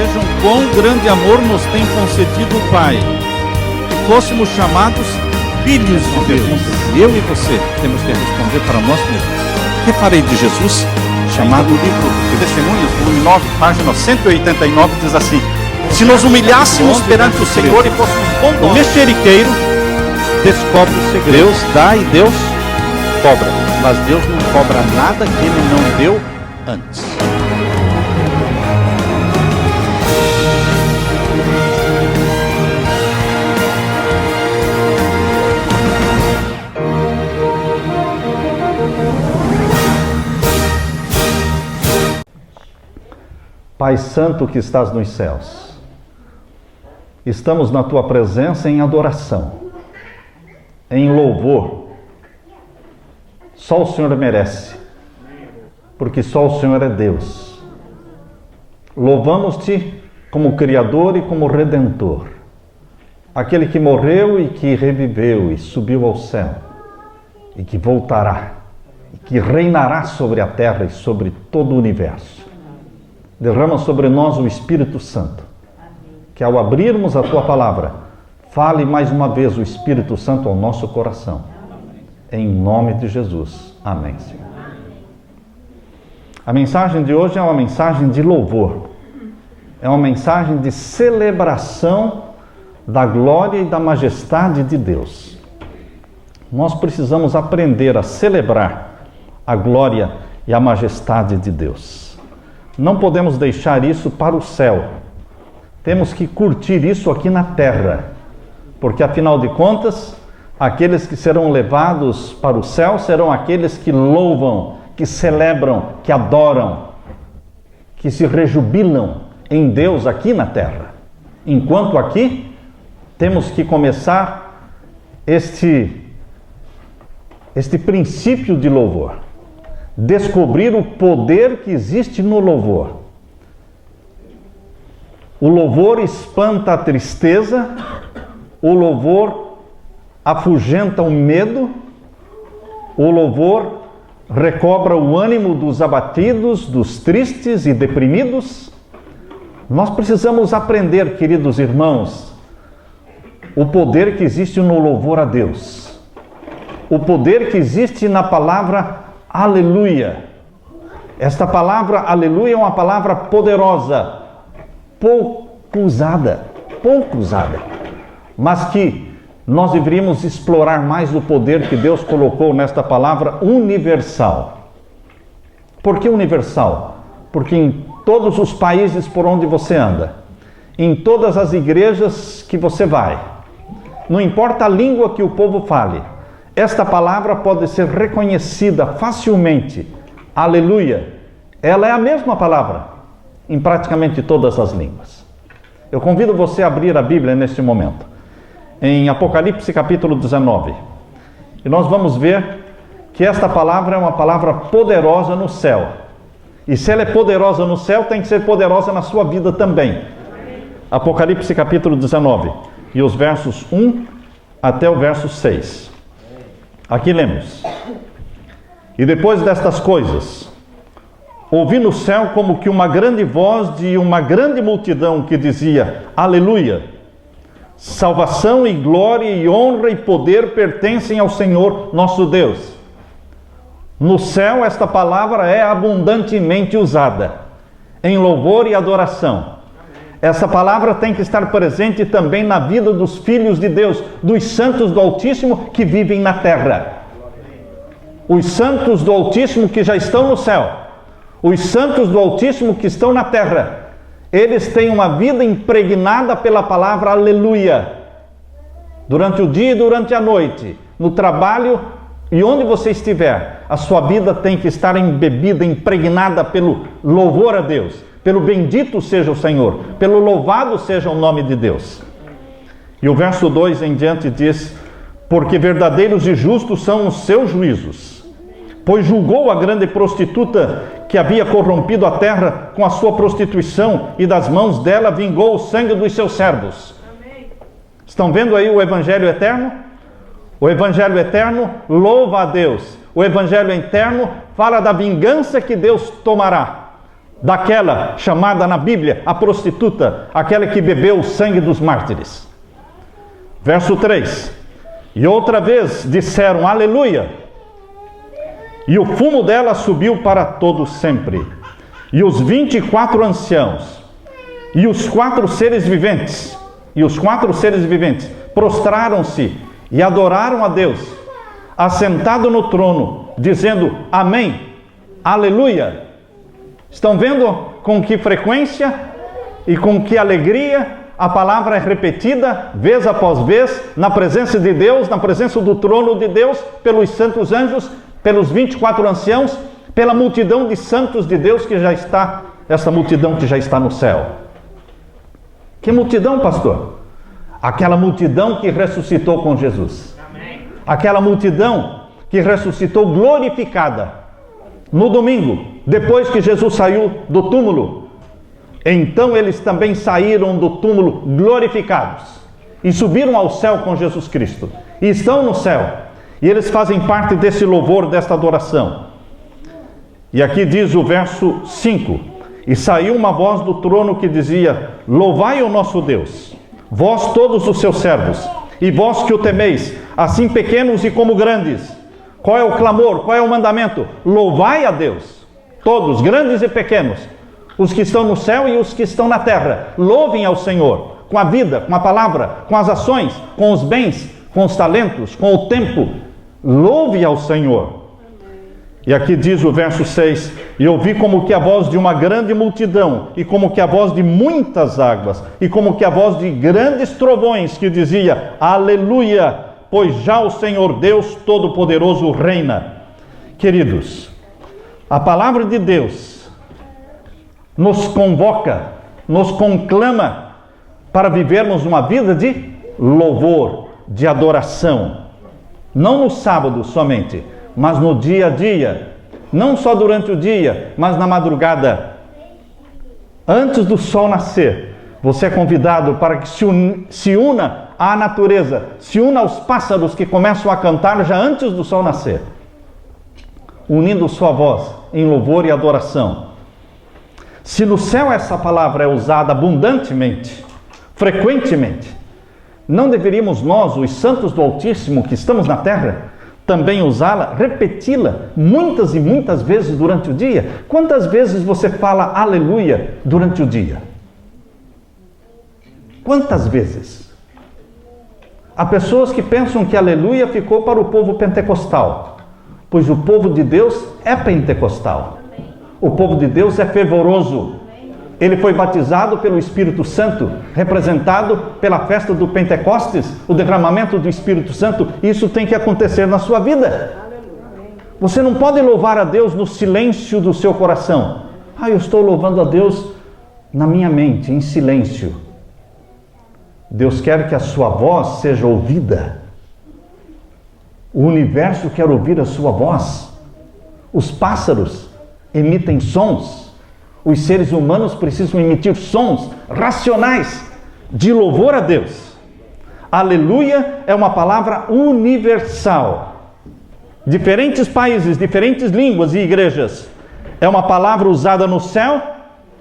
vejam quão grande amor nos tem concedido o Pai, que fôssemos chamados filhos de Deus. E eu e você temos que responder para nós mesmos: o que farei de Jesus? Chamado o livro de Testemunhos, volume 9, página 189, diz assim: se nos humilhássemos perante o Senhor e fôssemos bondosos, o mexeriqueiro descobre o segredo. Deus dá e Deus cobra, mas Deus não cobra nada que Ele não deu antes. Pai Santo que estás nos céus, estamos na Tua presença em adoração, em louvor. Só o Senhor merece, porque só o Senhor é Deus. Louvamos-Te como Criador e como Redentor, aquele que morreu e que reviveu e subiu ao céu, e que voltará, e que reinará sobre a terra e sobre todo o universo. Derrama sobre nós o Espírito Santo, que ao abrirmos a Tua palavra, fale mais uma vez o Espírito Santo ao nosso coração. Em nome de Jesus. Amém, Senhor. A mensagem de hoje é uma mensagem de louvor. É uma mensagem de celebração da glória e da majestade de Deus. Nós precisamos aprender a celebrar a glória e a majestade de Deus. Não podemos deixar isso para o céu. Temos que curtir isso aqui na terra, porque afinal de contas, aqueles que serão levados para o céu serão aqueles que louvam, que celebram, que adoram, que se rejubilam em Deus aqui na terra. Enquanto aqui, temos que começar este princípio de louvor. Descobrir o poder que existe no louvor. O louvor espanta a tristeza, o louvor afugenta o medo, o louvor recobra o ânimo dos abatidos, dos tristes e deprimidos. Nós precisamos aprender, queridos irmãos, o poder que existe no louvor a Deus, o poder que existe na palavra aleluia. Esta palavra aleluia é uma palavra poderosa, pouco usada, mas que nós deveríamos explorar mais o poder que Deus colocou nesta palavra universal. Por que universal? Porque em todos os países por onde você anda, em todas as igrejas que você vai, não importa a língua que o povo fale, esta palavra pode ser reconhecida facilmente. Aleluia. Ela é a mesma palavra em praticamente todas as línguas. Eu convido você a abrir a Bíblia neste momento, em Apocalipse capítulo 19. E nós vamos ver que esta palavra é uma palavra poderosa no céu. E se ela é poderosa no céu, tem que ser poderosa na sua vida também. Apocalipse capítulo 19, e os versos 1 até o verso 6. Aqui lemos: e depois destas coisas, ouvi no céu como que uma grande voz de uma grande multidão que dizia: aleluia, salvação e glória e honra e poder pertencem ao Senhor nosso Deus. No céu esta palavra é abundantemente usada, em louvor e adoração. Essa palavra tem que estar presente também na vida dos filhos de Deus, dos santos do Altíssimo que vivem na terra. Os santos do Altíssimo que já estão no céu, os santos do Altíssimo que estão na terra, eles têm uma vida impregnada pela palavra aleluia. Durante o dia e durante a noite, no trabalho e onde você estiver, a sua vida tem que estar embebida, impregnada pelo louvor a Deus. Pelo bendito seja o Senhor, pelo louvado seja o nome de Deus. E o verso 2 em diante diz: porque verdadeiros e justos são os seus juízos, pois julgou a grande prostituta que havia corrompido a terra com a sua prostituição, e das mãos dela vingou o sangue dos seus servos. Estão vendo aí o Evangelho eterno? O Evangelho eterno louva a Deus. O Evangelho eterno fala da vingança que Deus tomará. daquela chamada na Bíblia a prostituta, aquela que bebeu o sangue dos mártires. Verso 3: e outra vez disseram aleluia, e o fumo dela subiu para todo sempre. E os 24 anciãos e os 4 seres viventes prostraram-se e adoraram a Deus, assentado no trono, dizendo amém, aleluia. Estão vendo com que frequência e com que alegria a palavra é repetida, vez após vez, na presença de Deus, na presença do trono de Deus, pelos santos anjos, pelos 24 anciãos, pela multidão de santos de Deus que já está, essa multidão que já está no céu. Que multidão, pastor? Aquela multidão que ressuscitou com Jesus. Amém. Aquela multidão que ressuscitou glorificada no domingo, depois que Jesus saiu do túmulo. Então eles também saíram do túmulo glorificados e subiram ao céu com Jesus Cristo. E estão no céu. E eles fazem parte desse louvor, desta adoração. E aqui diz o verso 5: e saiu uma voz do trono que dizia: louvai o nosso Deus, vós todos os seus servos, e vós que o temeis, assim pequenos e como grandes. Qual é o clamor? Qual é o mandamento? Louvai a Deus, todos, grandes e pequenos, os que estão no céu e os que estão na terra. Louvem ao Senhor, com a vida, com a palavra, com as ações, com os bens, com os talentos, com o tempo. Louve ao Senhor. E aqui diz o verso 6: e ouvi como que a voz de uma grande multidão, e como que a voz de muitas águas, e como que a voz de grandes trovões, que dizia: aleluia, pois já o Senhor Deus Todo-Poderoso reina. Queridos, a palavra de Deus nos convoca, nos conclama para vivermos uma vida de louvor, de adoração. Não no sábado somente, mas no dia a dia. Não só durante o dia, mas na madrugada. Antes do sol nascer, você é convidado para que se una à natureza, se una aos pássaros que começam a cantar já antes do sol nascer, unindo sua voz em louvor e adoração. Se no céu essa palavra é usada abundantemente, frequentemente, não deveríamos nós, os santos do Altíssimo que estamos na terra, também usá-la, repeti-la muitas e muitas vezes durante o dia? Quantas vezes você fala aleluia durante o dia? Quantas vezes? Há pessoas que pensam que aleluia ficou para o povo pentecostal, pois o povo de Deus é pentecostal. O povo de Deus é fervoroso. Ele foi batizado pelo Espírito Santo, representado pela festa do Pentecostes, o derramamento do Espírito Santo. Isso tem que acontecer na sua vida. Você não pode louvar a Deus no silêncio do seu coração. Eu estou louvando a Deus na minha mente, em silêncio. Deus quer que a sua voz seja ouvida. O universo quer ouvir a sua voz. Os pássaros emitem sons. Os seres humanos precisam emitir sons racionais de louvor a Deus. Aleluia é uma palavra universal. Diferentes países, diferentes línguas e igrejas. É uma palavra usada no céu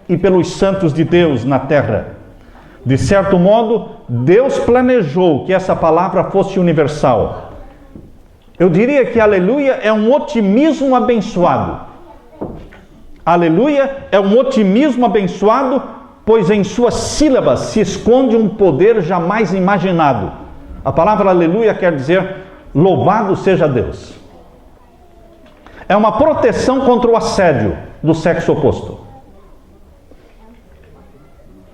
e pelos santos de Deus na terra. De certo modo, Deus planejou que essa palavra fosse universal. Eu diria que aleluia é um otimismo abençoado. Aleluia é um otimismo abençoado, pois em suas sílabas se esconde um poder jamais imaginado. A palavra aleluia quer dizer louvado seja Deus. É uma proteção contra o assédio do sexo oposto.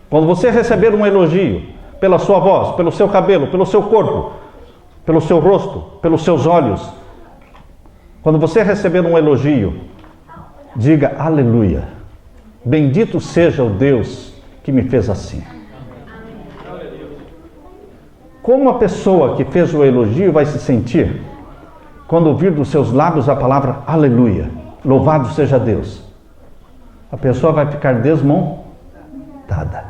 Quando você receber um elogio pela sua voz, pelo seu cabelo, pelo seu corpo, pelo seu rosto, pelos seus olhos, quando você receber um elogio, diga aleluia, bendito seja o Deus que me fez assim. Como a pessoa que fez o elogio vai se sentir quando ouvir dos seus lábios a palavra aleluia, louvado seja Deus? A pessoa vai ficar desmontada,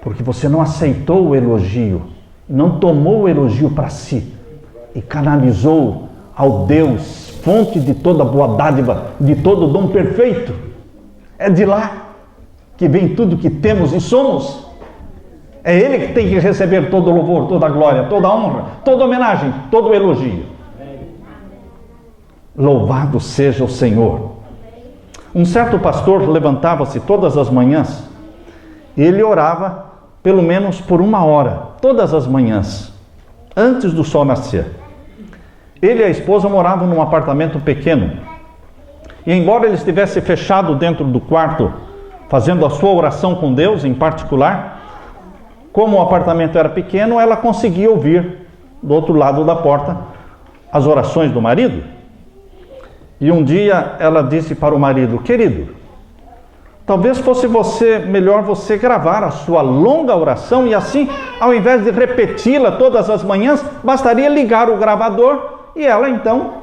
porque você não aceitou o elogio, não tomou o elogio para si e canalizou ao Deus, fonte de toda boa dádiva, de todo dom perfeito. É de lá que vem tudo que temos e somos. É Ele que tem que receber todo o louvor, toda a glória, toda a honra, toda a homenagem, todo o elogio. Louvado seja o Senhor. Um certo pastor levantava-se todas as manhãs e ele orava pelo menos por 1 hora, todas as manhãs, antes do sol nascer. Ele e a esposa moravam num apartamento pequeno. E embora ele estivesse fechado dentro do quarto, fazendo a sua oração com Deus em particular, como o apartamento era pequeno, ela conseguia ouvir do outro lado da porta as orações do marido. E um dia ela disse para o marido: querido, talvez fosse melhor você gravar a sua longa oração e assim, ao invés de repeti-la todas as manhãs, bastaria ligar o gravador e ela então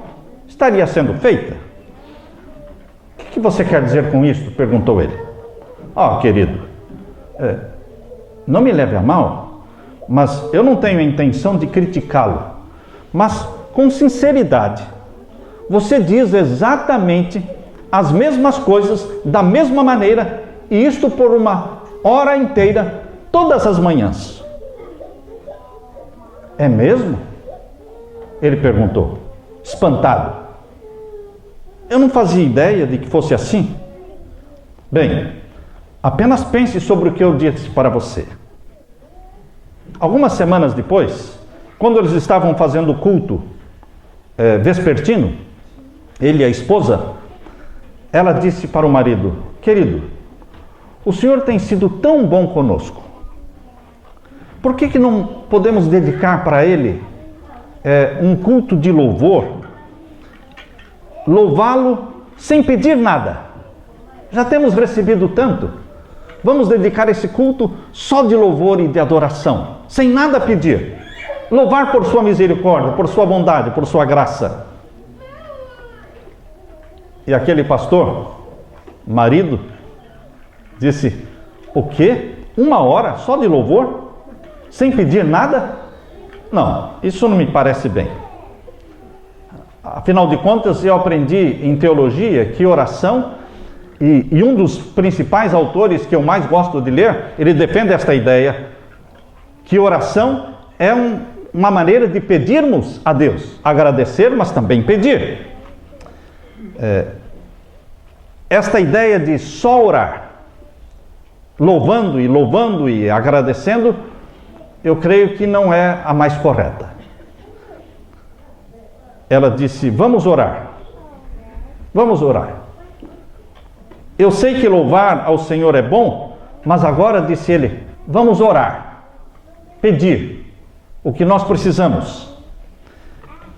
estaria sendo feita. O que você quer dizer com isso? Perguntou ele. Querido, não me leve a mal, mas eu não tenho a intenção de criticá-lo. Mas com sinceridade, você diz exatamente as mesmas coisas, da mesma maneira, e isto por 1 hora inteira, todas as manhãs. É mesmo? Ele perguntou, espantado. Eu não fazia ideia de que fosse assim. Bem, apenas pense sobre o que eu disse para você. Algumas semanas depois, quando eles estavam fazendo o culto vespertino, ele e a esposa, ela disse para o marido: querido, o senhor tem sido tão bom conosco. Por que não podemos dedicar para ele um culto de louvor? Louvá-lo sem pedir nada. Já temos recebido tanto. Vamos dedicar esse culto só de louvor e de adoração, sem nada pedir. Louvar por sua misericórdia, por sua bondade, por sua graça. E aquele pastor, marido, disse: o quê? 1 hora só de louvor? Sem pedir nada? Não, isso não me parece bem. Afinal de contas, eu aprendi em teologia que oração, e um dos principais autores que eu mais gosto de ler, ele defende esta ideia, que oração é uma maneira de pedirmos a Deus, agradecer, mas também pedir. Esta ideia de só orar, louvando e agradecendo, eu creio que não é a mais correta. Ela disse: vamos orar. Vamos orar. Eu sei que louvar ao Senhor é bom, mas agora, disse ele, vamos orar, pedir o que nós precisamos.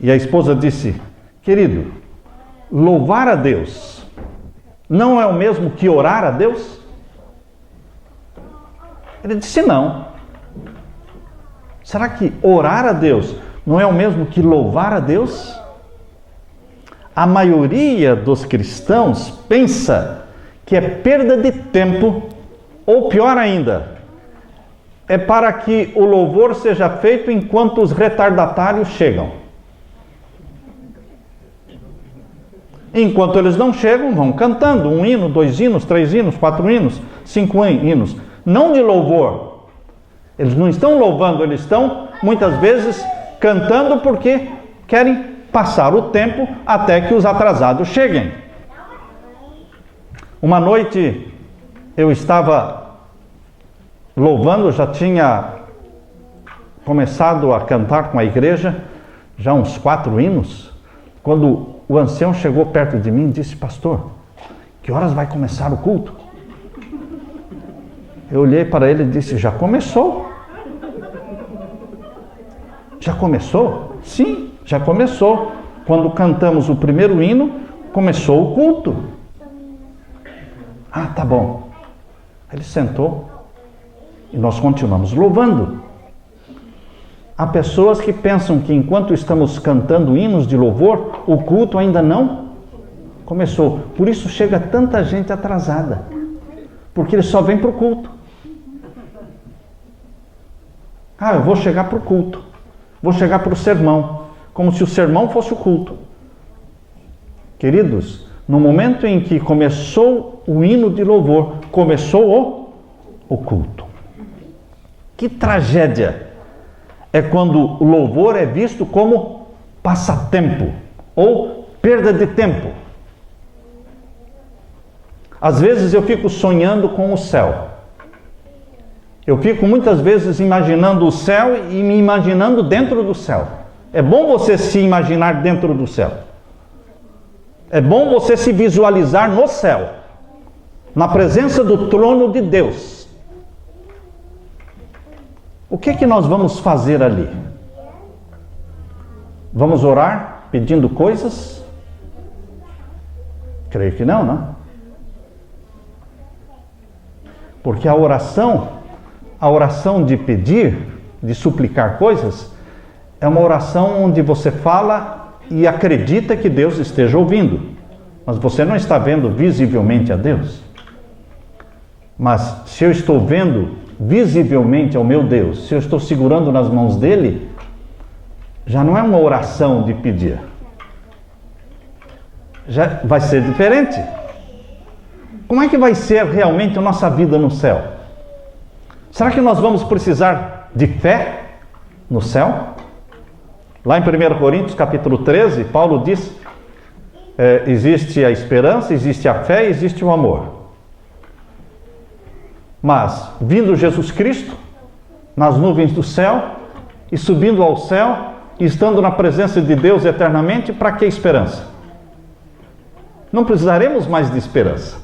E a esposa disse: querido, louvar a Deus não é o mesmo que orar a Deus? Ele disse: não. Será que orar a Deus não é o mesmo que louvar a Deus? A maioria dos cristãos pensa que é perda de tempo, ou pior ainda, é para que o louvor seja feito enquanto os retardatários chegam. Enquanto eles não chegam, vão cantando 1 hino, 2 hinos, 3 hinos, 4 hinos, 5 hinos. Não de louvor. Eles não estão louvando, eles estão muitas vezes cantando porque querem passar o tempo até que os atrasados cheguem. Uma noite eu estava louvando, já tinha começado a cantar com a igreja, já uns 4 hinos, quando o ancião chegou perto de mim e disse: pastor, que horas vai começar o culto? Eu olhei para ele e disse: já começou. Já começou? Sim, já começou. Quando cantamos o primeiro hino, começou o culto. Ah, tá bom. Ele sentou e nós continuamos louvando. Há pessoas que pensam que enquanto estamos cantando hinos de louvor, o culto ainda não começou. Por isso chega tanta gente atrasada, porque eles só vêm para o culto. Ah, eu vou chegar para o culto, vou chegar para o sermão, como se o sermão fosse o culto. Queridos, No momento em que começou o hino de louvor, começou o culto. Que tragédia é quando o louvor é visto como passatempo ou perda de tempo. Às vezes eu fico sonhando com o céu. Eu fico muitas vezes imaginando o céu e me imaginando dentro do céu. É bom você se imaginar dentro do céu. É bom você se visualizar no céu, na presença do trono de Deus. O que é que nós vamos fazer ali? Vamos orar pedindo coisas? Creio que não, não? Porque a oração de pedir, de suplicar coisas, é uma oração onde você fala e acredita que Deus esteja ouvindo, mas você não está vendo visivelmente a Deus. Mas se eu estou vendo visivelmente ao meu Deus, se eu estou segurando nas mãos dele, já não é uma oração de pedir. Já vai ser diferente. Como é que vai ser realmente a nossa vida no céu? Será que nós vamos precisar de fé no céu? Lá em 1 Coríntios capítulo 13, Paulo diz, existe a esperança, existe a fé, existe o amor. Mas, vindo Jesus Cristo, nas nuvens do céu, e subindo ao céu, e estando na presença de Deus eternamente, para que esperança? Não precisaremos mais de esperança,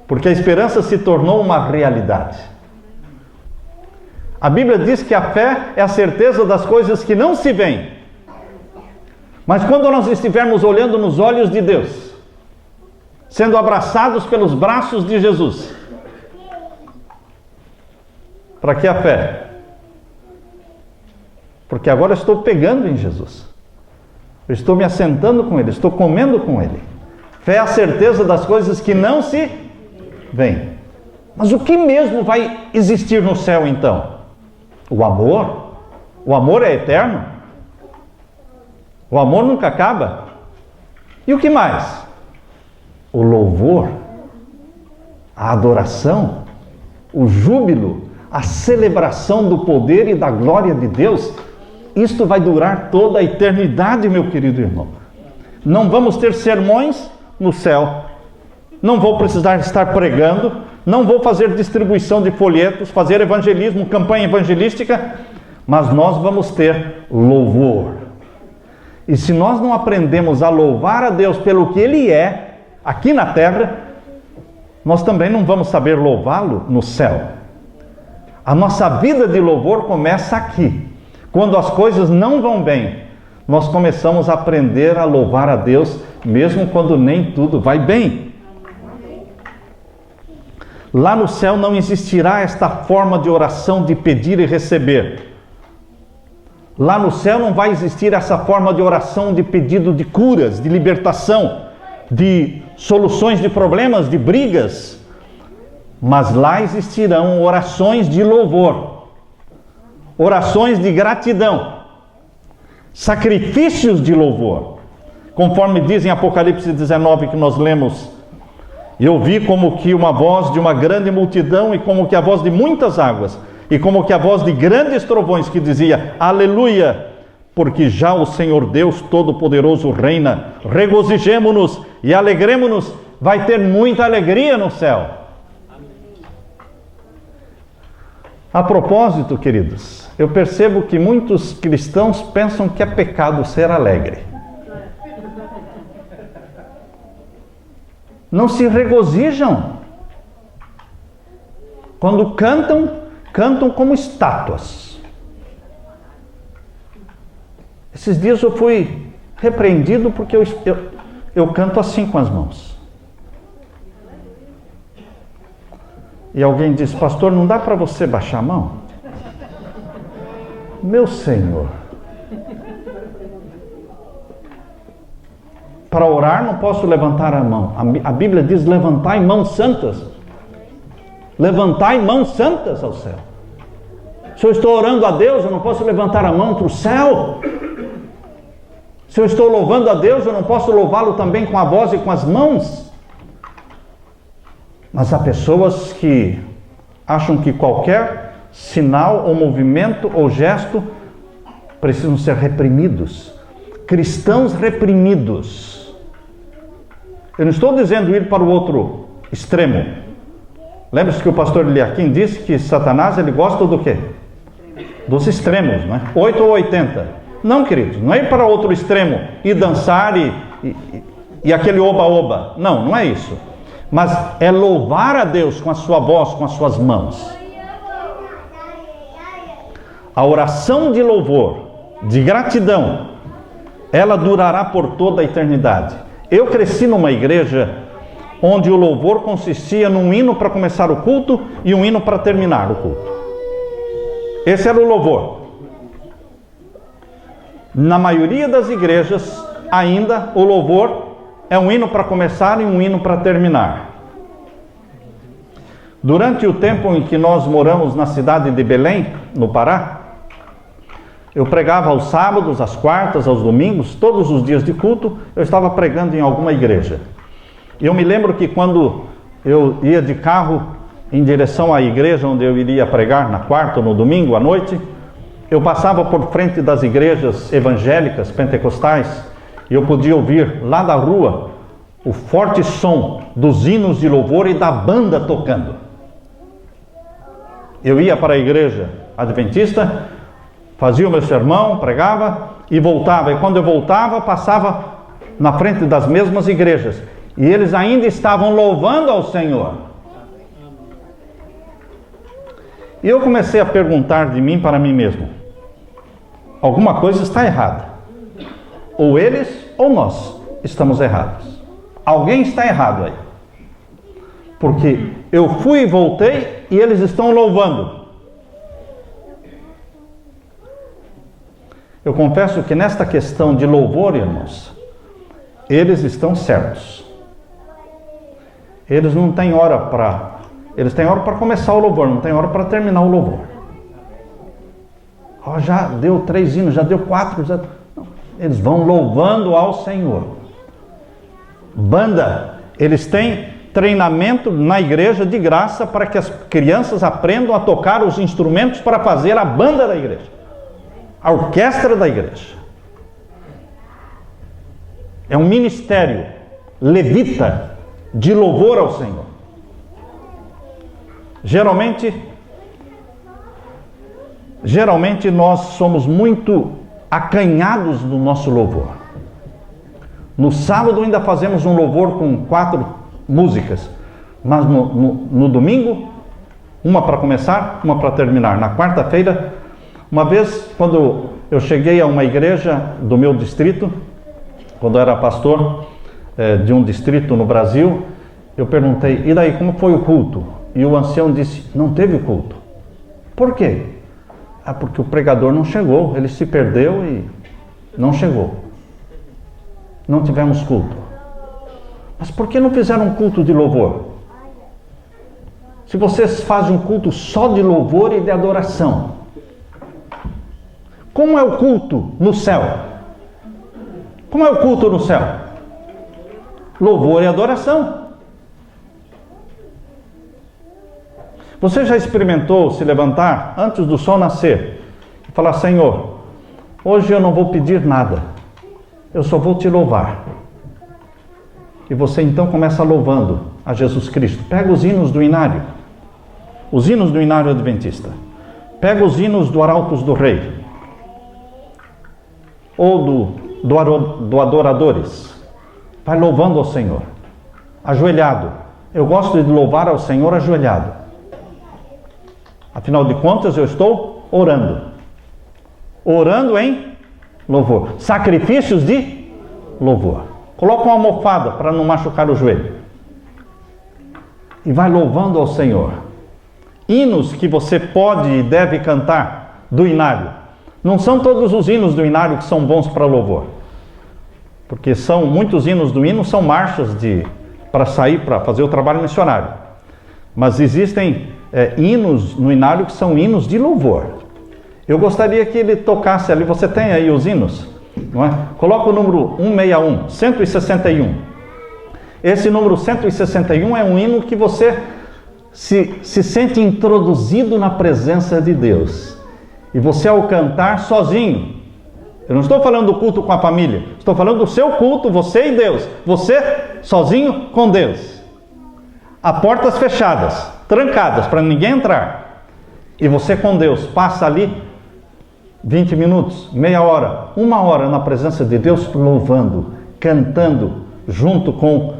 porque a esperança se tornou uma realidade. A Bíblia diz que a fé é a certeza das coisas que não se veem. Mas quando nós estivermos olhando nos olhos de Deus, sendo abraçados pelos braços de Jesus, para que a fé? Porque agora eu estou pegando em Jesus. Eu estou me assentando com Ele, estou comendo com Ele. Fé é a certeza das coisas que não se veem. Mas o que mesmo vai existir no céu então? O amor? O amor é eterno? O amor nunca acaba? E o que mais? O louvor, a adoração, o júbilo, a celebração do poder e da glória de Deus. Isto vai durar toda a eternidade, meu querido irmão. Não vamos ter sermões no céu. Não vou precisar estar pregando. Não vou fazer distribuição de folhetos, fazer evangelismo, campanha evangelística, mas nós vamos ter louvor. E se nós não aprendemos a louvar a Deus pelo que Ele é, aqui na terra, nós também não vamos saber louvá-lo no céu. A nossa vida de louvor começa aqui. Quando as coisas não vão bem, nós começamos a aprender a louvar a Deus, mesmo quando nem tudo vai bem. Lá no céu não existirá esta forma de oração de pedir e receber. Lá no céu não vai existir essa forma de oração de pedido de curas, de libertação, de soluções de problemas, de brigas. Mas lá existirão orações de louvor, orações de gratidão, sacrifícios de louvor. Conforme diz em Apocalipse 19 que nós lemos, eu vi como que uma voz de uma grande multidão e como que a voz de muitas águas e como que a voz de grandes trovões que dizia, aleluia, porque já o Senhor Deus Todo-Poderoso reina, regozijemo-nos e alegremo-nos, vai ter muita alegria no céu. A propósito, queridos, eu percebo que muitos cristãos pensam que é pecado ser alegre. Não se regozijam. Quando cantam como estátuas. Esses dias eu fui repreendido porque eu canto assim com as mãos. E alguém disse, pastor, não dá para você baixar a mão? Meu Senhor. Para orar não posso levantar a mão. A Bíblia diz, levantai mãos santas. Levantai mãos santas ao céu. Se eu estou orando a Deus, eu não posso levantar a mão para o céu. Se eu estou louvando a Deus, eu não posso louvá-lo também com a voz e com as mãos? Mas há pessoas que acham que qualquer sinal ou movimento ou gesto precisam ser reprimidos. Cristãos reprimidos. Eu não estou dizendo ir para o outro extremo. Lembra-se que o pastor Eliakim disse que Satanás ele gosta do quê? Dos extremos, né? 8 ou 80. Não, queridos, não é ir para outro extremo e dançar e aquele oba-oba. Não, não é isso. Mas é louvar a Deus com a sua voz, com as suas mãos. A oração de louvor, de gratidão, ela durará por toda a eternidade. Eu cresci numa igreja onde o louvor consistia num hino para começar o culto e um hino para terminar o culto. Esse era o louvor. Na maioria das igrejas, ainda, o louvor é um hino para começar e um hino para terminar. Durante o tempo em que nós moramos na cidade de Belém, no Pará, eu pregava aos sábados, às quartas, aos domingos, todos os dias de culto, eu estava pregando em alguma igreja. E eu me lembro que quando eu ia de carro em direção à igreja onde eu iria pregar na quarta ou no domingo à noite, eu passava por frente das igrejas evangélicas, pentecostais, e eu podia ouvir lá da rua o forte som dos hinos de louvor e da banda tocando. Eu ia para a igreja adventista, fazia o meu sermão, pregava e voltava. E quando eu voltava, passava na frente das mesmas igrejas. E eles ainda estavam louvando ao Senhor. E eu comecei a perguntar de mim para mim mesmo: alguma coisa está errada. Ou eles ou nós estamos errados. Alguém está errado aí. Porque eu fui e voltei e eles estão louvando. Eu confesso que nesta questão de louvor, irmãos, eles estão certos. Eles não têm hora para... Eles têm hora para começar o louvor, não têm hora para terminar o louvor. Oh, já deu 3 hinos, já deu 4. Já... Não, eles vão louvando ao Senhor. Banda, eles têm treinamento na igreja de graça para que as crianças aprendam a tocar os instrumentos para fazer a banda da igreja. A orquestra da igreja. É um ministério levita de louvor ao Senhor. Geralmente nós somos muito acanhados no nosso louvor. No sábado ainda fazemos um louvor com 4 músicas, mas no domingo, uma para começar, uma para terminar. Na quarta-feira, uma vez, quando eu cheguei a uma igreja do meu distrito, quando eu era pastor de um distrito no Brasil, eu perguntei: e daí, como foi o culto? E o ancião disse: não teve culto. Por quê? Porque o pregador não chegou, ele se perdeu e não chegou. Não tivemos culto. Mas por que não fizeram um culto de louvor? Se vocês fazem um culto só de louvor e de adoração, como é o culto no céu? Como é o culto no céu? Louvor e adoração. Você já experimentou se levantar antes do sol nascer e falar: Senhor, hoje eu não vou pedir nada, eu só vou te louvar. E você então começa louvando a Jesus Cristo. Pega os hinos do inário, os hinos do inário adventista. Pega os hinos do Arautos do Rei, ou do Adoradores. Vai louvando ao Senhor, ajoelhado. Eu gosto de louvar ao Senhor ajoelhado. Afinal de contas, eu estou orando. Orando em louvor. Sacrifícios de louvor. Coloca uma almofada para não machucar o joelho. E vai louvando ao Senhor. Hinos que você pode e deve cantar do inário. Não são todos os hinos do inário que são bons para louvor. Porque muitos hinos do hino são marchas para sair, para fazer o trabalho missionário. Mas existem hinos no inário que são hinos de louvor. Eu gostaria que ele tocasse ali, você tem aí os hinos? não é? Coloca o número 161, 161. Esse número 161 é um hino que você se sente introduzido na presença de Deus. E você, ao cantar sozinho, eu não estou falando do culto com a família, estou falando do seu culto, você e Deus, você sozinho com Deus, a portas fechadas, trancadas para ninguém entrar, e você com Deus, passa ali 20 minutos, meia hora, 1 hora na presença de Deus, louvando, cantando, junto com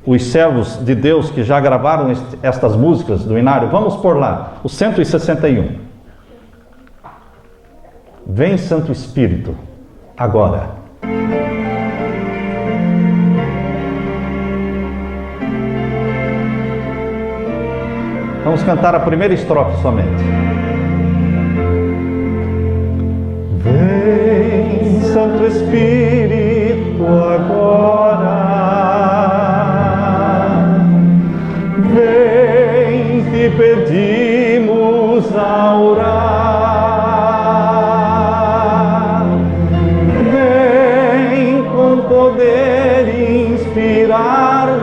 os servos de Deus que já gravaram estas músicas do Inário. Vamos por lá, o 161. Vem, Santo Espírito, agora. Vamos cantar a primeira estrofe somente. Vem, Santo Espírito, agora. Vem, te pedimos a orar. Vem com poder inspirar-nos.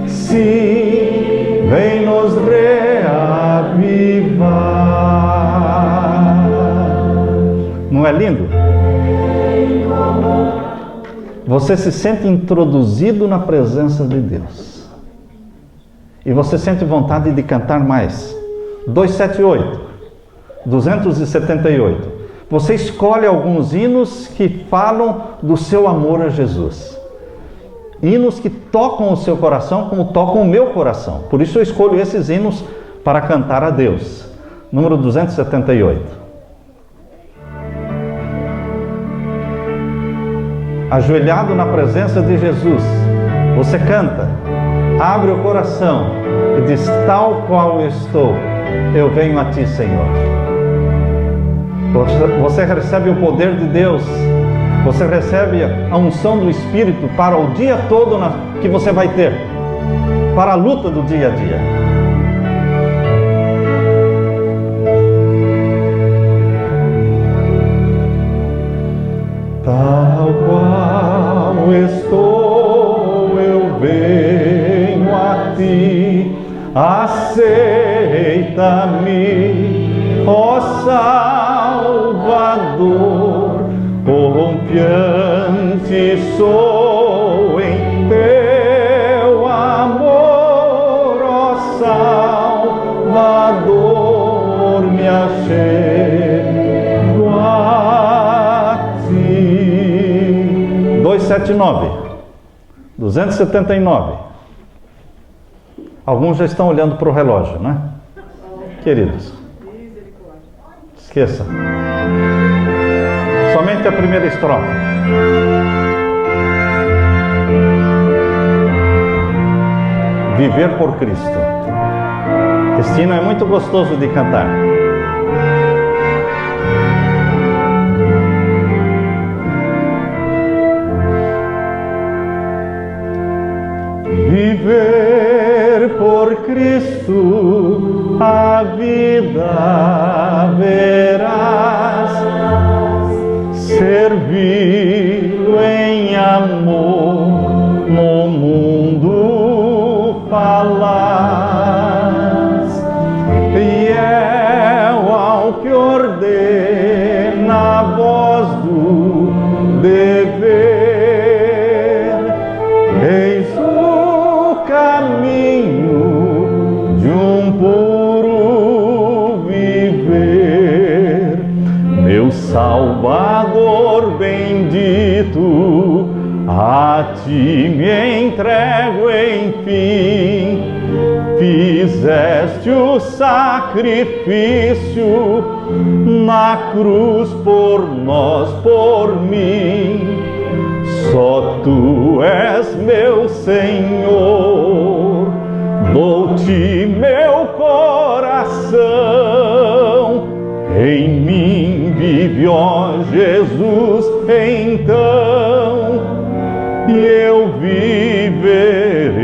Sim, vem nos reavivar. Não é lindo? Você se sente introduzido na presença de Deus. E você sente vontade de cantar mais. 278, 278. Você escolhe alguns hinos que falam do seu amor a Jesus. Hinos que tocam o seu coração como tocam o meu coração. Por isso eu escolho esses hinos para cantar a Deus. Número 278. Ajoelhado na presença de Jesus, você canta, abre o coração e diz: tal qual eu estou, eu venho a ti, Senhor. Você recebe o poder de Deus, você recebe a unção do Espírito para o dia todo que você vai ter, para a luta do dia a dia. Tal qual estou, eu venho a ti, aceita-me, ó Salvador, confiante sou em teu amor, ó Salvador, me achego a ti. 279. Alguns já estão olhando para o relógio, né? Queridos, esqueça. Somente a primeira estrofe. Viver por Cristo. Este hino é muito gostoso de cantar. Viver por Cristo, a vida verás, servi-lo em amor, no mundo falás, fiel ao que ordena a voz do dever. Eis o caminho de um puro viver, meu Salvador bendito, a ti me entrego enfim. Fizeste o sacrifício na cruz por nós, por mim. Só tu és meu Senhor, dou-te meu coração. Em mim vive, ó Jesus, então, e eu viverei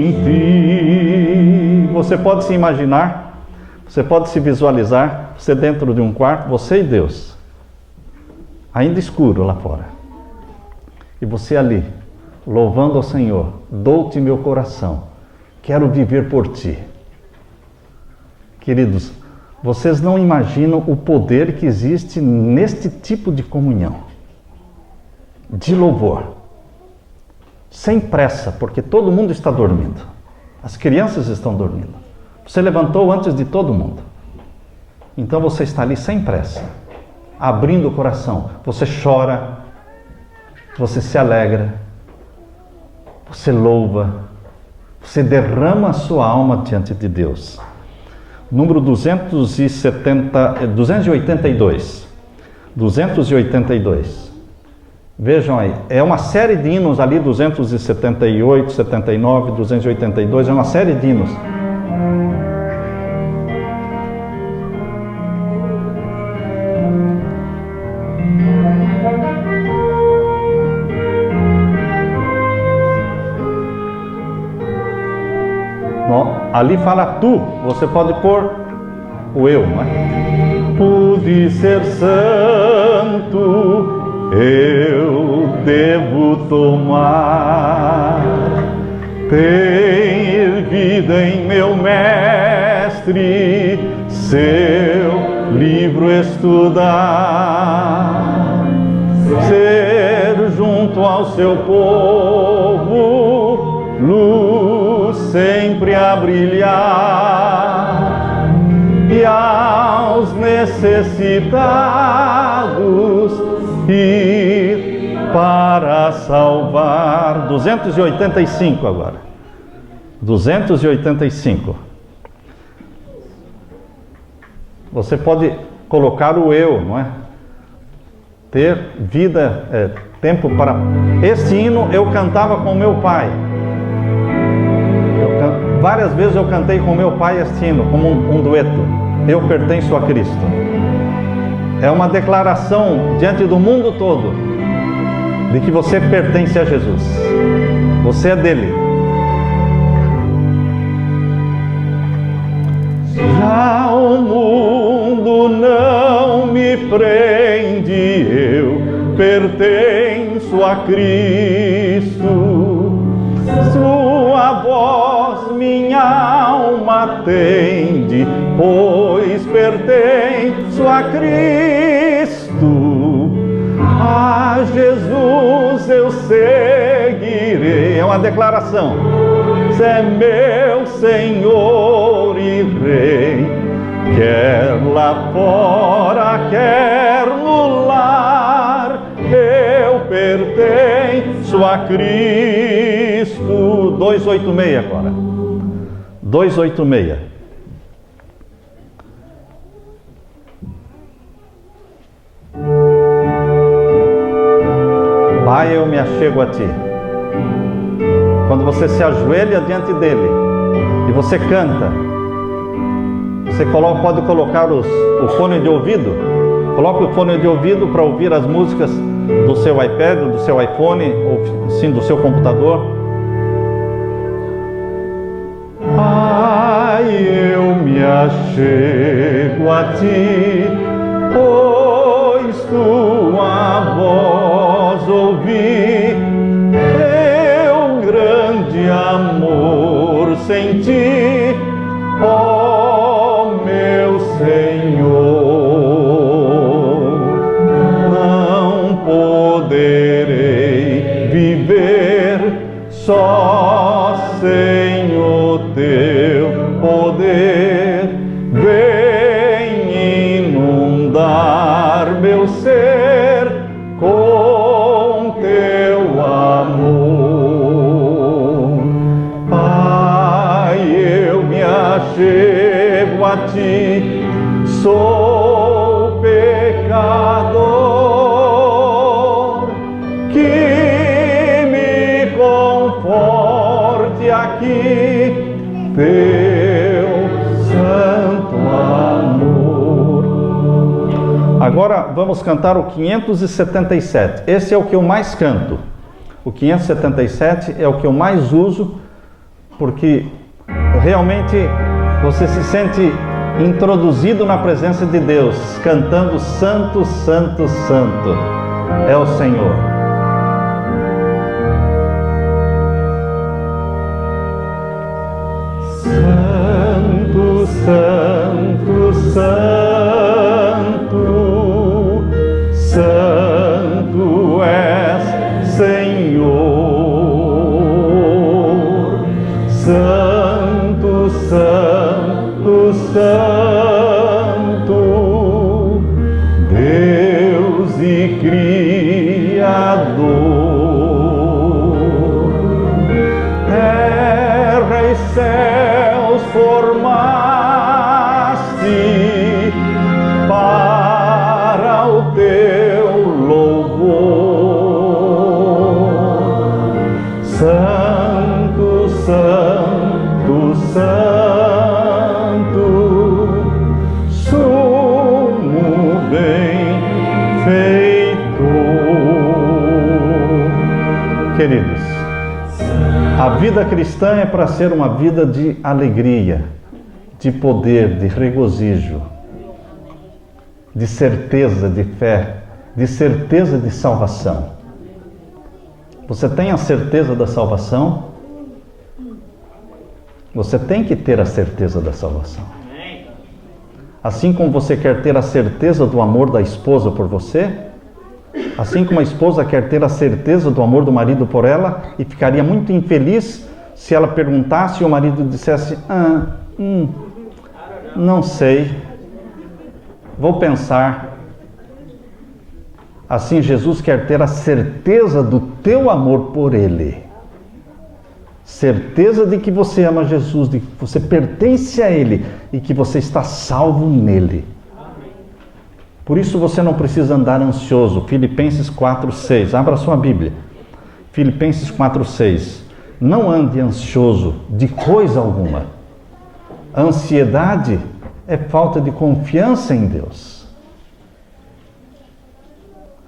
em ti. Você pode se imaginar, você pode se visualizar você dentro de um quarto, você e Deus, ainda escuro lá fora, e você ali, louvando ao Senhor, dou-te meu coração, quero viver por ti. Queridos, vocês não imaginam o poder que existe neste tipo de comunhão, de louvor, sem pressa, porque todo mundo está dormindo, as crianças estão dormindo, você levantou antes de todo mundo, então você está ali sem pressa, abrindo o coração, você chora, você se alegra, você louva, você derrama a sua alma diante de Deus. Número 282. Vejam aí, é uma série de hinos ali, 278, 79, 282, é uma série de hinos. Ali fala tu, você pode pôr o eu, não é? Pude ser santo, eu devo tomar, ter vida em meu mestre, seu livro estudar, ser junto ao seu povo, luz sempre a brilhar, e aos necessitados ir para salvar. 285 agora. 285. Você pode colocar o eu, não é? Ter vida, tempo para... Este hino eu cantava com meu pai. Várias vezes eu cantei com meu pai este hino, como um dueto. Eu pertenço a Cristo. É uma declaração diante do mundo todo de que você pertence a Jesus. Você é dele. Já o mundo não me prende, eu pertenço a Cristo. Sua voz minha alma atende, pois pertenço a Cristo. A Jesus eu seguirei. É uma declaração. É meu Senhor e Rei, quer lá fora, quer no lar, eu pertenço a Cristo. 286 agora. 286. Pai, eu me achego a ti. Quando você se ajoelha diante dele e você canta, você pode colocar o fone de ouvido. Coloque o fone de ouvido para ouvir as músicas do seu iPad, do seu iPhone, ou sim do seu computador. Pai, eu me achego a ti, pois tua voz ouvi, teu grande amor senti, ó meu Senhor. Não poderei viver só sem o teu poder, vem inundar meu ser com teu amor. Pai, eu me achego a ti, sou pecador, que me conforte aqui teu santo amor. Agora vamos cantar o 577. Esse é o que eu mais canto. O 577 é o que eu mais uso, porque realmente você se sente introduzido na presença de Deus, cantando Santo, Santo, Santo é o Senhor. Santo, Santo, Santo, Santo és Senhor. Santo, Santo, Santo, Deus e Criador. Terra e céus formaste para o teu louvor. Santo, Santo, Santo, sumo benfeitor. Queridos, a vida cristã é para ser uma vida de alegria, de poder, de regozijo, de certeza de fé, de certeza de salvação. Você tem a certeza da salvação? Você tem que ter a certeza da salvação. Assim como você quer ter a certeza do amor da esposa por você, assim como a esposa quer ter a certeza do amor do marido por ela e ficaria muito infeliz se ela perguntasse e o marido dissesse: não sei, vou pensar. Assim Jesus quer ter a certeza do teu amor por Ele. Certeza de que você ama Jesus, de que você pertence a Ele e que você está salvo nele. Por isso você não precisa andar ansioso. Filipenses 4:6. Abra sua Bíblia. Filipenses 4:6. Não ande ansioso de coisa alguma. Ansiedade é falta de confiança em Deus.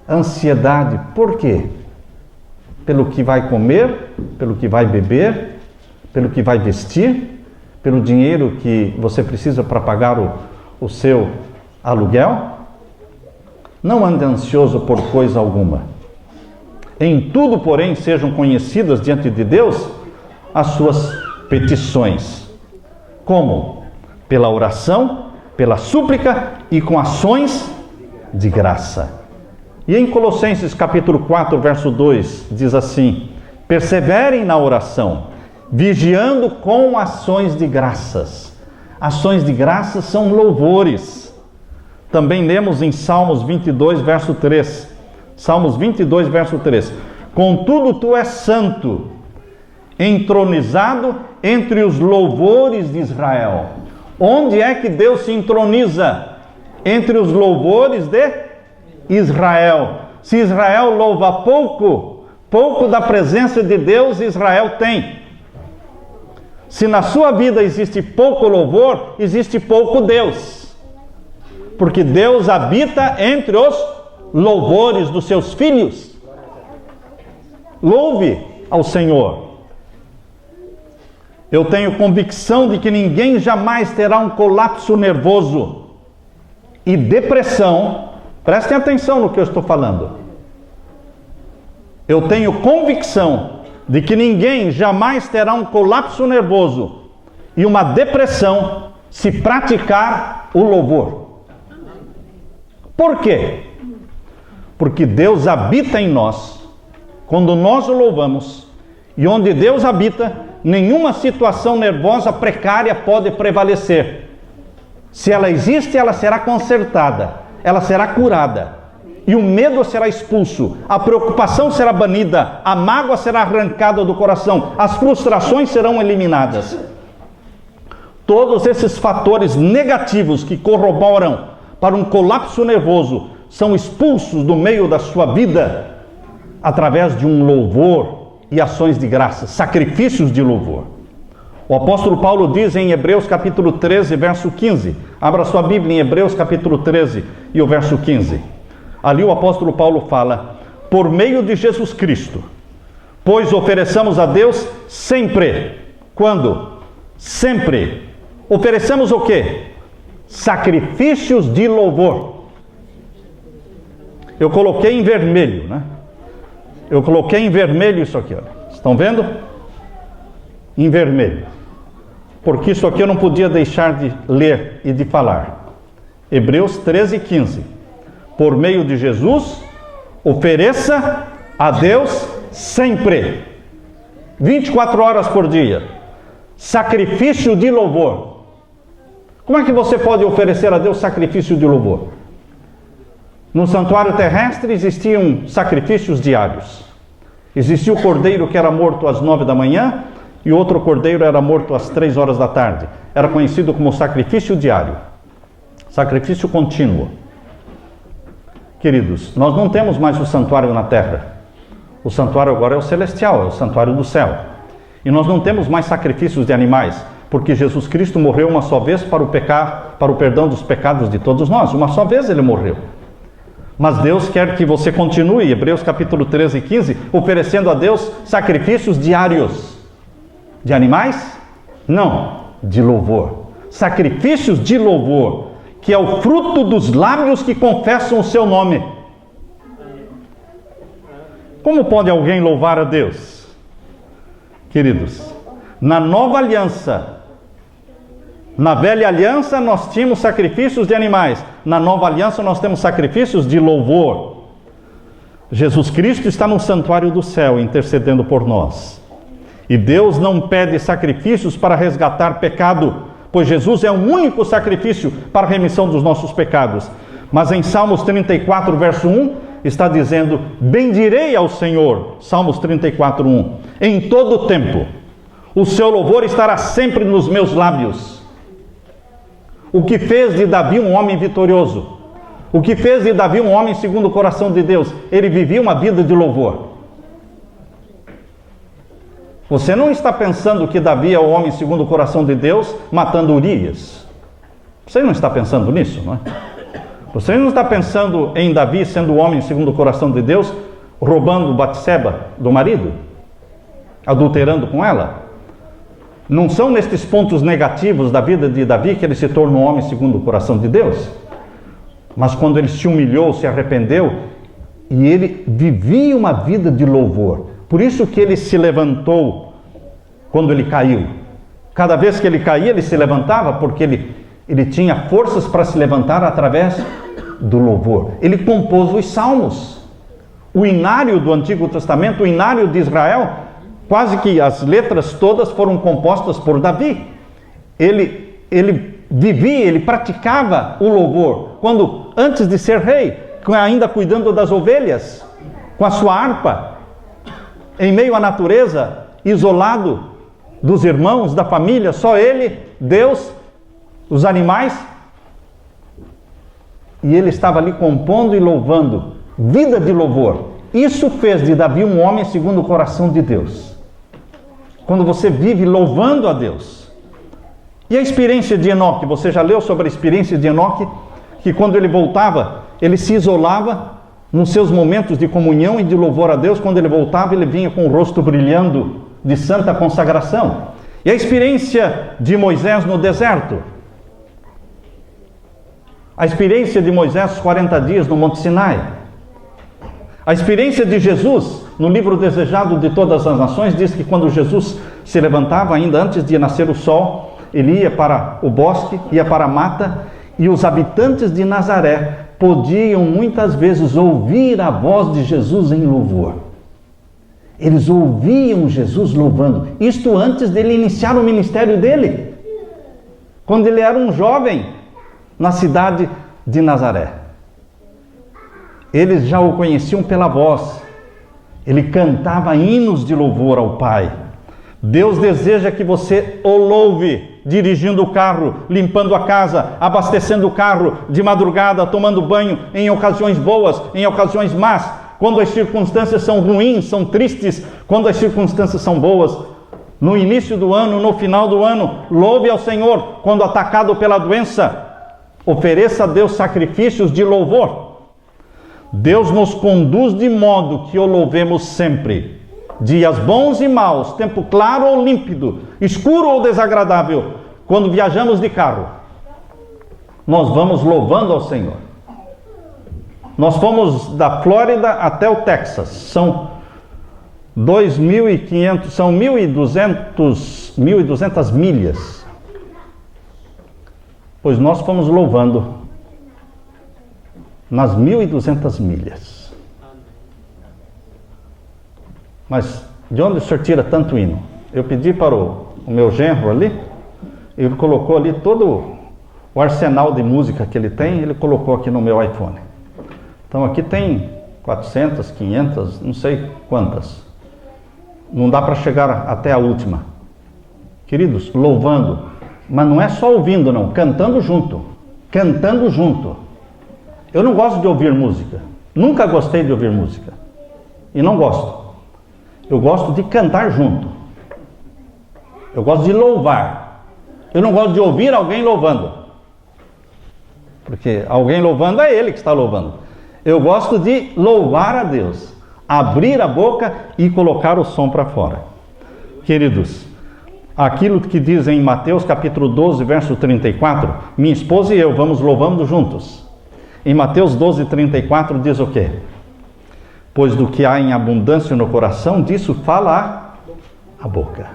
Ansiedade, por quê? Pelo que vai comer, pelo que vai beber, pelo que vai vestir, pelo dinheiro que você precisa para pagar o seu aluguel. Não ande ansioso por coisa alguma. Em tudo, porém, sejam conhecidas diante de Deus as suas petições. Como? Pela oração, pela súplica e com ações de graça. E em Colossenses capítulo 4, verso 2, diz assim: perseverem na oração, vigiando com ações de graças. Ações de graças são louvores. Também lemos em Salmos 22, verso 3. Salmos 22, verso 3. Contudo, tu és santo, entronizado entre os louvores de Israel. Onde é que Deus se entroniza? Entre os louvores de Israel. Se Israel louva pouco, pouco da presença de Deus Israel tem. Se na sua vida existe pouco louvor, existe pouco Deus. Porque Deus habita entre os louvores dos seus filhos. Louve ao Senhor. Eu tenho convicção de que ninguém jamais terá um colapso nervoso e depressão. Prestem atenção no que eu estou falando. Eu tenho convicção de que ninguém jamais terá um colapso nervoso e uma depressão se praticar o louvor. Por quê? Porque Deus habita em nós. Quando nós o louvamos, e onde Deus habita, nenhuma situação nervosa precária pode prevalecer. Se ela existe, ela será consertada. Ela será curada, e o medo será expulso, a preocupação será banida, a mágoa será arrancada do coração, as frustrações serão eliminadas. Todos esses fatores negativos que corroboram para um colapso nervoso são expulsos do meio da sua vida através de um louvor e ações de graça, sacrifícios de louvor. O apóstolo Paulo diz em Hebreus capítulo 13, verso 15. Abra sua Bíblia em Hebreus capítulo 13 e o verso 15. Ali o apóstolo Paulo fala: por meio de Jesus Cristo, pois ofereçamos a Deus sempre. Quando? Sempre. Oferecemos o quê? sacrifícios de louvor. Eu coloquei em vermelho, né? Eu coloquei em vermelho isso aqui, olha. Estão vendo? Em vermelho. Porque isso aqui eu não podia deixar de ler e de falar. Hebreus 13:15. Por meio de Jesus, ofereça a Deus sempre, 24 horas por dia, sacrifício de louvor. Como é que você pode oferecer a Deus sacrifício de louvor? No santuário terrestre existiam sacrifícios diários. Existia o cordeiro que era morto às 9 da manhã e outro cordeiro era morto às 3 horas da tarde. Era conhecido como sacrifício diário, sacrifício contínuo. Queridos, nós não temos mais o santuário na terra. O santuário agora é o celestial, é o santuário do céu. E nós não temos mais sacrifícios de animais, porque Jesus Cristo morreu uma só vez para o perdão dos pecados de todos nós. Uma só vez ele morreu. Mas Deus quer que você continue, Hebreus capítulo 13:15, oferecendo a Deus sacrifícios diários. De animais? Não, de louvor. Sacrifícios de louvor, que é o fruto dos lábios que confessam o seu nome. Como pode alguém louvar a Deus? Queridos, na nova aliança, na velha aliança nós tínhamos sacrifícios de animais, na nova aliança nós temos sacrifícios de louvor. Jesus Cristo está no santuário do céu intercedendo por nós. E Deus não pede sacrifícios para resgatar pecado, pois Jesus é o único sacrifício para a remissão dos nossos pecados. Mas em Salmos 34, verso 1, está dizendo: bendirei ao Senhor, Salmos 34:1, em todo o tempo. O seu louvor estará sempre nos meus lábios. O que fez de Davi um homem vitorioso? O que fez de Davi um homem segundo o coração de Deus? Ele vivia uma vida de louvor. Você não está pensando que Davi é o homem segundo o coração de Deus matando Urias. Você não está pensando nisso, não é? Você não está pensando em Davi sendo o homem segundo o coração de Deus, roubando Batseba do marido, adulterando com ela? Não são nestes pontos negativos da vida de Davi que ele se torna um homem segundo o coração de Deus? Mas quando ele se humilhou, se arrependeu, e ele vivia uma vida de louvor. Por isso que ele se levantou quando ele caiu. Cada vez que ele caía, ele se levantava, porque ele tinha forças para se levantar através do louvor. Ele compôs os salmos. O inário do Antigo Testamento, o inário de Israel, quase que as letras todas foram compostas por Davi. Ele vivia, ele praticava o louvor. Quando, antes de ser rei, ainda cuidando das ovelhas, com a sua harpa, em meio à natureza, isolado dos irmãos, da família, só ele, Deus, os animais, e ele estava ali compondo e louvando, vida de louvor. Isso fez de Davi um homem segundo o coração de Deus. Quando você vive louvando a Deus. E a experiência de Enoque, você já leu sobre a experiência de Enoque? Que quando ele voltava, ele se isolava nos seus momentos de comunhão e de louvor a Deus. Quando ele voltava, ele vinha com o rosto brilhando de santa consagração. E a experiência de Moisés no deserto? A experiência de Moisés, os 40 dias no Monte Sinai. A experiência de Jesus, no livro Desejado de Todas as Nações, diz que quando Jesus se levantava, ainda antes de nascer o sol, ele ia para o bosque, ia para a mata, e os habitantes de Nazaré podiam muitas vezes ouvir a voz de Jesus em louvor. Eles ouviam Jesus louvando. Isto antes dele iniciar o ministério dele. Quando ele era um jovem na cidade de Nazaré. Eles já o conheciam pela voz. Ele cantava hinos de louvor ao Pai. Deus deseja que você o louve, dirigindo o carro, limpando a casa, abastecendo o carro, de madrugada, tomando banho, em ocasiões boas, em ocasiões más, quando as circunstâncias são ruins, são tristes, quando as circunstâncias são boas, no início do ano, no final do ano, louve ao Senhor. Quando atacado pela doença, ofereça a Deus sacrifícios de louvor. Deus nos conduz de modo que o louvemos sempre. Dias bons e maus, tempo claro ou límpido, escuro ou desagradável, quando viajamos de carro, nós vamos louvando ao Senhor. Nós fomos da Flórida até o Texas, são 2.500, são 1.200 milhas. Pois nós fomos louvando nas 1.200 milhas. Mas de onde o senhor tira tanto hino? Eu pedi para o meu genro ali, ele colocou ali todo o arsenal de música que ele tem, ele colocou aqui no meu iPhone. Então aqui tem 400, 500, não sei quantas. Não dá para chegar até a última. Queridos, louvando, mas não é só ouvindo não, cantando junto. Cantando junto. Eu não gosto de ouvir música. Nunca gostei de ouvir música. E não gosto. Eu gosto de cantar junto. Eu gosto de louvar. Eu não gosto de ouvir alguém louvando. Porque alguém louvando é ele que está louvando. Eu gosto de louvar a Deus. Abrir a boca e colocar o som para fora. Queridos, aquilo que diz em Mateus capítulo 12, verso 34, minha esposa e eu vamos louvando juntos. Em Mateus 12, 34 diz o quê? Pois do que há em abundância no coração, disso fala a boca.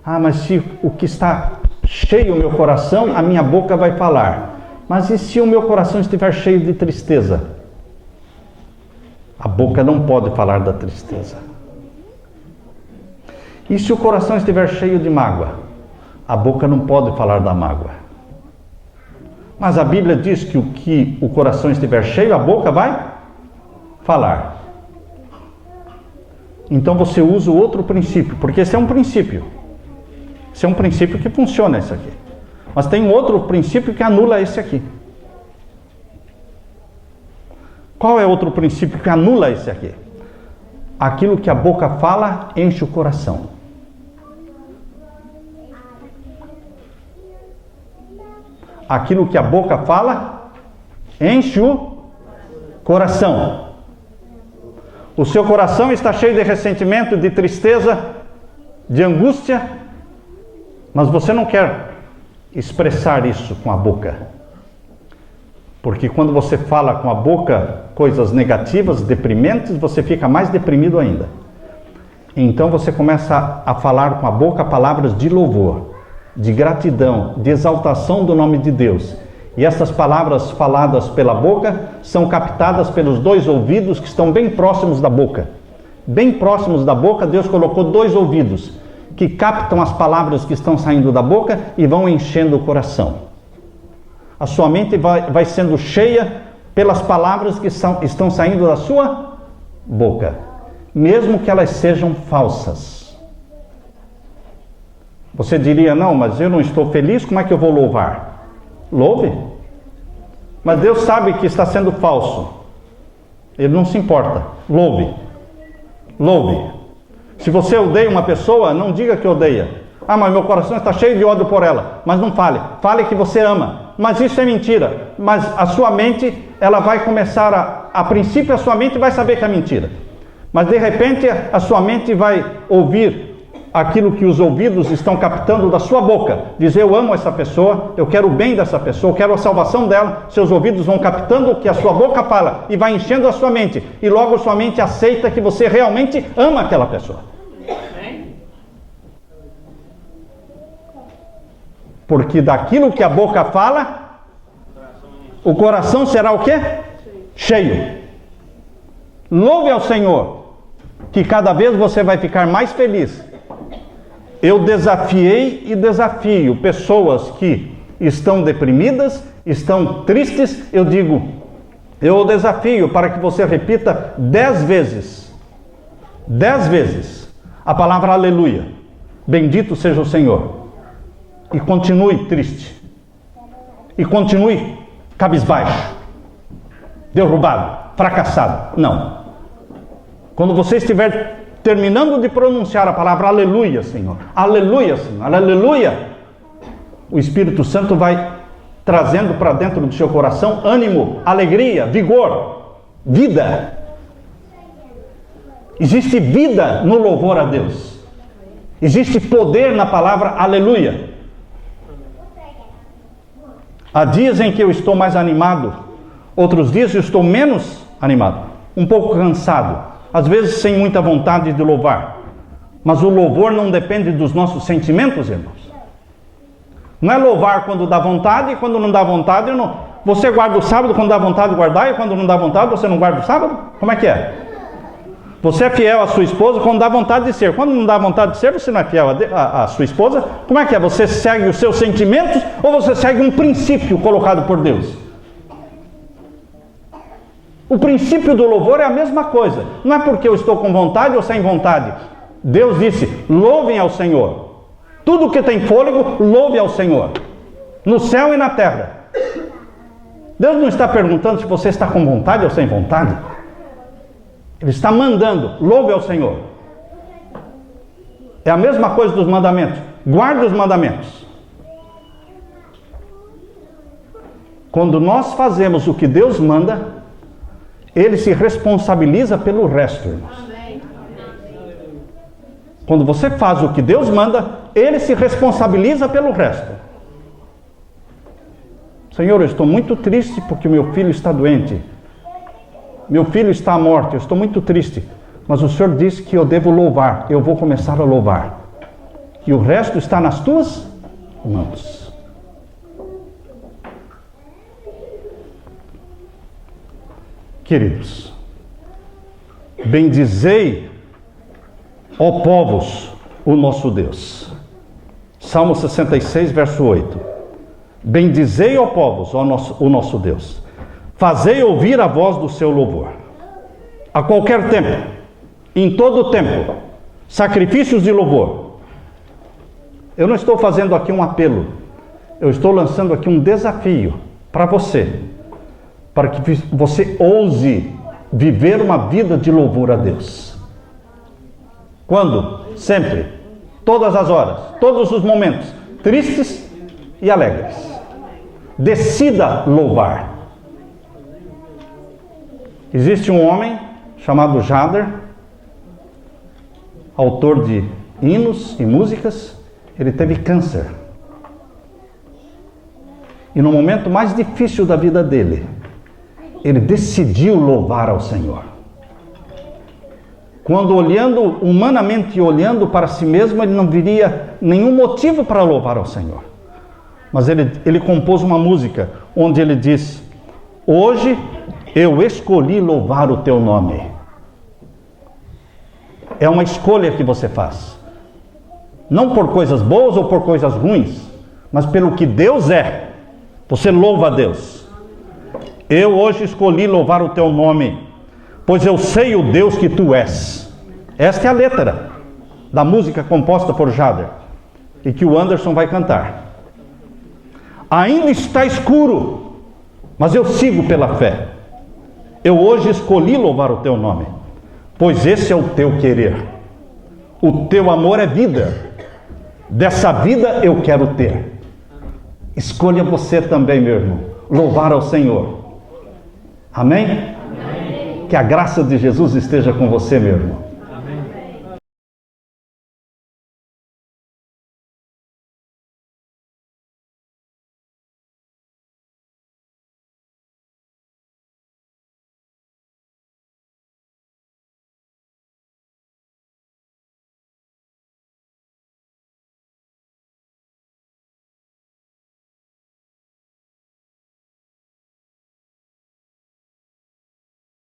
Ah, mas se o que está cheio o meu coração, a minha boca vai falar. Mas e se o meu coração estiver cheio de tristeza? A boca não pode falar da tristeza. E se o coração estiver cheio de mágoa? A boca não pode falar da mágoa. Mas a Bíblia diz que o coração estiver cheio, a boca vai falar. Então você usa o outro princípio, porque esse é um princípio. Esse é um princípio que funciona, esse aqui. Mas tem outro princípio que anula esse aqui. Qual é outro princípio que anula esse aqui? Aquilo que a boca fala enche o coração. Aquilo que a boca fala enche o coração. O seu coração está cheio de ressentimento, de tristeza, de angústia, mas você não quer expressar isso com a boca. Porque quando você fala com a boca coisas negativas, deprimentes, você fica mais deprimido ainda. Então você começa a falar com a boca palavras de louvor, de gratidão, de exaltação do nome de Deus. E essas palavras faladas pela boca são captadas pelos dois ouvidos que estão bem próximos da boca. Bem próximos da boca, Deus colocou dois ouvidos que captam as palavras que estão saindo da boca e vão enchendo o coração. A sua mente vai sendo cheia pelas palavras que estão saindo da sua boca, mesmo que elas sejam falsas. Você diria, não, mas eu não estou feliz, como é que eu vou louvar? Louve. Mas Deus sabe que está sendo falso. Ele não se importa. Louve. Louve. Se você odeia uma pessoa, não diga que odeia. Ah, mas meu coração está cheio de ódio por ela. Mas não fale. Fale que você ama. Mas isso é mentira. Mas a sua mente, ela vai começar a princípio a sua mente vai saber que é mentira. Mas de repente a sua mente vai ouvir aquilo que os ouvidos estão captando da sua boca. Dizer, eu amo essa pessoa, eu quero o bem dessa pessoa, eu quero a salvação dela. Seus ouvidos vão captando o que a sua boca fala e vai enchendo a sua mente. E logo a sua mente aceita que você realmente ama aquela pessoa. Porque daquilo que a boca fala, o coração será o quê? Cheio. Louve ao Senhor, que cada vez você vai ficar mais feliz. Eu desafiei e desafio pessoas que estão deprimidas, estão tristes. Eu digo, eu o desafio para que você repita 10 vezes. 10 vezes. A palavra aleluia. Bendito seja o Senhor. E continue triste. E continue cabisbaixo. Derrubado. Fracassado. Não. Quando você estiver terminando de pronunciar a palavra aleluia, Senhor, aleluia, Senhor, aleluia, o Espírito Santo vai trazendo para dentro do seu coração ânimo, alegria, vigor, vida. Existe vida no louvor a Deus. Existe poder na palavra aleluia. Há dias em que eu estou mais animado, outros dias eu estou menos animado, um pouco cansado, às vezes sem muita vontade de louvar. Mas o louvor não depende dos nossos sentimentos, irmãos. Não é louvar quando dá vontade e quando não dá vontade, não. Você guarda o sábado quando dá vontade de guardar e quando não dá vontade você não guarda o sábado? Como é que é? Você é fiel à sua esposa quando dá vontade de ser. Quando não dá vontade de ser, você não é fiel à sua esposa. Como é que é? Você segue os seus sentimentos ou você segue um princípio colocado por Deus? O princípio do louvor é a mesma coisa. Não é porque eu estou com vontade ou sem vontade. Deus disse, louvem ao Senhor. Tudo que tem fôlego, louve ao Senhor. No céu e na terra. Deus não está perguntando se você está com vontade ou sem vontade. Ele está mandando, louve ao Senhor. É a mesma coisa dos mandamentos. Guarde os mandamentos. Quando nós fazemos o que Deus manda, Ele se responsabiliza pelo resto, irmãos. Quando você faz o que Deus manda, Ele se responsabiliza pelo resto. Senhor, eu estou muito triste porque meu filho está doente. Meu filho está à morte, eu estou muito triste. Mas o Senhor disse que eu devo louvar. Eu vou começar a louvar. E o resto está nas tuas mãos. Queridos, bendizei, ó povos, o nosso Deus. Salmo 66, verso 8. Bendizei, ó povos, o nosso Deus. Fazei ouvir a voz do seu louvor. A qualquer tempo, em todo tempo, sacrifícios de louvor. Eu não estou fazendo aqui um apelo. Eu estou lançando aqui um desafio para você. Para que você ouse viver uma vida de louvor a Deus. Quando? Sempre. Todas as horas. Todos os momentos. Tristes e alegres. Decida louvar. Existe um homem chamado Jader, autor de hinos e músicas. Ele teve câncer. E no momento mais difícil da vida dele, ele decidiu louvar ao Senhor. Quando olhando humanamente, olhando para si mesmo, ele não viria nenhum motivo para louvar ao Senhor. Mas ele compôs uma música onde ele diz: hoje eu escolhi louvar o teu nome. É uma escolha que você faz. Não por coisas boas ou por coisas ruins, mas pelo que Deus é. Você louva a Deus. Eu hoje escolhi louvar o teu nome, pois eu sei o Deus que tu és. Esta é a letra da música composta por Jader e que o Anderson vai cantar. Ainda está escuro, mas eu sigo pela fé. Eu hoje escolhi louvar o teu nome, pois esse é o teu querer. O teu amor é vida. Dessa vida eu quero ter. Escolha você também, meu irmão, louvar ao Senhor. Amém? Amém? Que a graça de Jesus esteja com você, meu irmão.